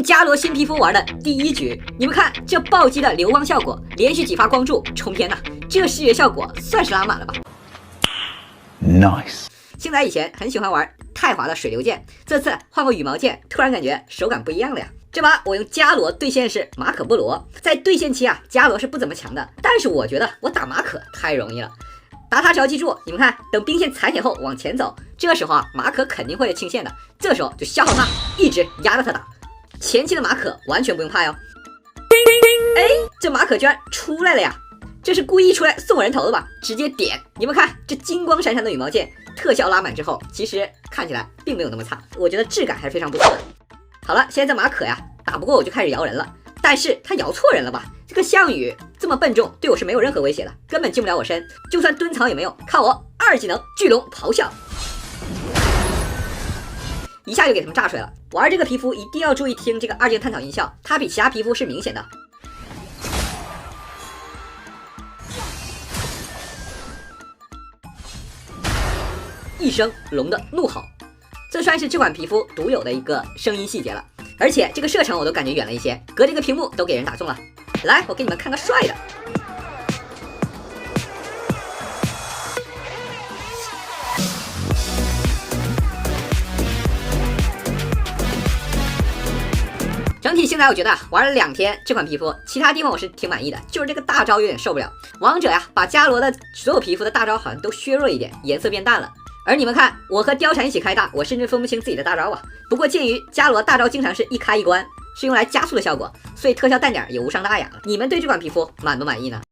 用伽罗新皮肤玩的第一局，你们看这暴击的流光效果，连续几发光柱冲天呐，这视觉效果算是拉满了吧 ？Nice。星仔以前很喜欢玩太滑的水流剑，这次换过羽毛剑，突然感觉手感不一样了呀。这把我用伽罗对线是马可波罗，在对线期啊，伽罗是不怎么强的，但是我觉得我打马可太容易了。打他只要记住，你们看，等兵线踩铁后往前走，这时候啊，马可肯定会清线的，这时候就消耗他，一直压着他打。前期的马可完全不用怕哟。哎，这马可居然出来了呀！这是故意出来送我人头的吧？直接点，你们看这金光闪闪的羽毛剑，特效拉满之后，其实看起来并没有那么差，我觉得质感还是非常不错的。好了，现在这马可呀，打不过我就开始摇人了，但是他摇错人了吧？这个项羽这么笨重，对我是没有任何威胁的，根本进不了我身，就算蹲藏也没用，看我二技能巨龙咆哮，一下就给他们炸出来了。玩这个皮肤一定要注意听这个二键探讨音效，它比其他皮肤是明显的。一声龙的怒吼，这算是这款皮肤独有的一个声音细节了，而且这个射程我都感觉远了一些，隔这个屏幕都给人打中了。来，我给你们看个帅的。整体现在我觉得玩了2天这款皮肤，其他地方我是挺满意的，就是这个大招有点受不了。王者呀，把伽罗的所有皮肤的大招好像都削弱一点，颜色变淡了。而你们看，我和貂蝉一起开大，我甚至分不清自己的大招啊。不过鉴于伽罗大招经常是一开一关，是用来加速的效果，所以特效淡点也无伤大雅了。你们对这款皮肤满不满意呢？